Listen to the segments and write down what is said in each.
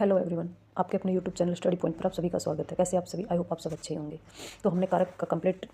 Hello everyone, आपके अपने YouTube channel study point पर आप सभी का स्वागत है। कैसे आप सभी? आई होप आप सब अच्छे होंगे। तो हमने कारक का कंप्लीट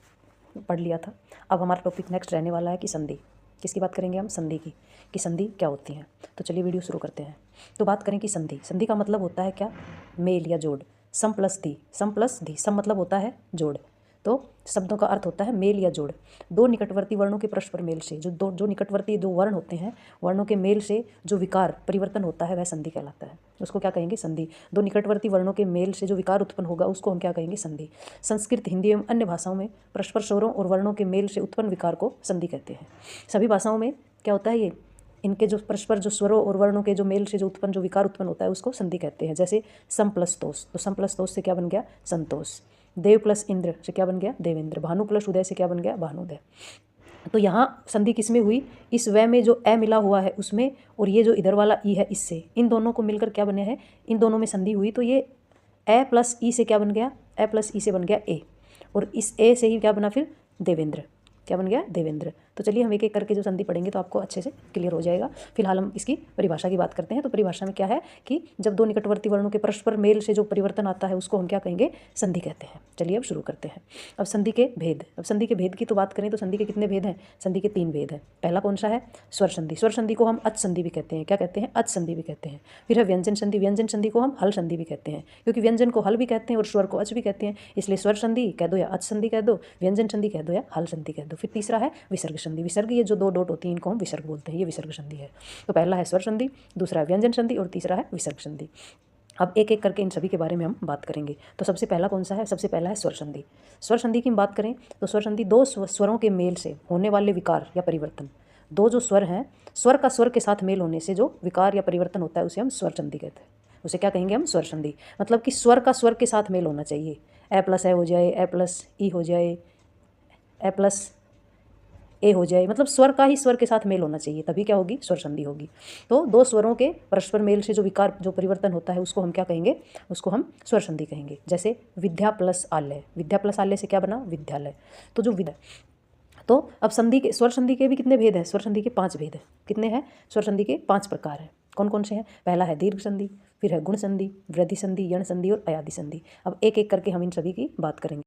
पढ़ लिया था। अब हमारा टॉपिक नेक्स्ट रहने वाला है कि संधि। किसकी बात करेंगे हम? संधि की, कि संधि क्या होती है। तो चलिए वीडियो शुरू करते हैं। तो बात करें कि संधि। संधि का मतलब होता है क्या? मेल या जोड़। सम प्लस धी, सम प्लस धी। सम मतलब होता है जोड़, तो शब्दों का अर्थ होता है मेल या जोड़। दो निकटवर्ती वर्णों के परस्पर मेल से जो निकटवर्ती दो वर्ण होते हैं, वर्णों के मेल से जो विकार परिवर्तन होता है वह संधि कहलाता है। उसको क्या कहेंगे? संधि। दो निकटवर्ती वर्णों के मेल से जो विकार उत्पन्न होगा उसको हम क्या कहेंगे? संधि। संस्कृत, हिंदी एवं अन्य भाषाओं में परस्पर स्वरों और वर्णों के मेल से उत्पन्न विकार को संधि कहते हैं। सभी भाषाओं में क्या होता है? ये इनके जो परस्पर जो स्वरों और वर्णों के जो मेल से जो उत्पन्न जो विकार उत्पन्न होता है उसको संधि कहते हैं। जैसे सम प्लस तोष, तो सम प्लस तोष से क्या बन गया? संतोष। देव प्लस इंद्र से क्या बन गया? देवेंद्र। भानु प्लस उदय से क्या बन गया? भानुदय। तो यहाँ संधि किसमें हुई? इस व में जो अ मिला हुआ है उसमें, और ये जो इधर वाला ई है इससे, इन दोनों को मिलकर क्या बने हैं? इन दोनों में संधि हुई। तो ये ए प्लस ई से क्या बन गया? ए प्लस ई से बन गया ए, और इस ए से ही क्या बना फिर? देवेंद्र। क्या बन गया? देवेंद्र। तो चलिए हम एक एक करके जो संधि पढ़ेंगे तो आपको अच्छे से क्लियर हो जाएगा। फिलहाल हम इसकी परिभाषा की बात करते हैं। तो परिभाषा में क्या है कि जब दो निकटवर्ती वर्णों के परस्पर मेल से जो परिवर्तन आता है उसको हम क्या कहेंगे? संधि कहते हैं। चलिए अब शुरू करते हैं। अब संधि के भेद। अब संधि के भेद की तो बात करें तो संधि के कितने भेद हैं? संधि के 3 भेद हैं। पहला कौन सा है? स्वर संधि। स्वर संधि को हम अच संधि भी कहते हैं। क्या कहते हैं? अच संधि भी कहते हैं। फिर है व्यंजन संधि। व्यंजन संधि को हम हल संधि भी कहते हैं, क्योंकि व्यंजन को हल भी कहते हैं और स्वर को अच भी कहते हैं, इसलिए स्वर संधि कह दो या अच संधि कह दो, व्यंजन संधि कह दो या हल संधि कह दो। फिर तीसरा है विसर्ग संधि। विसर्ग, ये जो दो डॉट होती है इनको हम विसर्ग बोलते हैं, ये विसर्ग संधि है। तो पहला है स्वर संधि, दूसरा है व्यंजन संधि और तीसरा है विसर्ग संधि। अब एक एक करके इन सभी के बारे में हम बात करेंगे। तो सबसे पहला कौन सा है? सबसे पहला है स्वर संधि। स्वर संधि की हम बात करें तो स्वर संधि दो स्वरों के मेल से होने वाले विकार या परिवर्तन। दो जो स्वर हैं, स्वर का स्वर के साथ मेल होने से जो विकार या परिवर्तन होता है उसे हम स्वर संधि कहते हैं। उसे क्या कहेंगे हम? स्वर संधि। मतलब कि स्वर का स्वर के साथ मेल होना चाहिए। ए प्लस ए हो जाए, ए प्लस ई हो जाए, ए प्लस ए हो जाए, मतलब स्वर का ही स्वर के साथ मेल होना चाहिए, तभी क्या होगी? स्वर संधि होगी। तो दो स्वरों के परस्पर मेल से जो विकार जो परिवर्तन होता है उसको हम क्या कहेंगे? उसको हम स्वर संधि कहेंगे। जैसे विद्या प्लस आलय। विद्या प्लस आलय से क्या बना? विद्यालय। तो जो विद्या, तो अब संधि के, स्वर संधि के भी कितने भेद हैं? स्वर संधि के 5 भेद हैं। कितने हैं? स्वर संधि के 5 प्रकार हैं। कौन कौन से हैं? पहला है दीर्घ संधि, फिर है गुण संधि, वृद्धि संधि, यण संधि और अयादि संधि। अब एक एक करके हम इन सभी की बात करेंगे।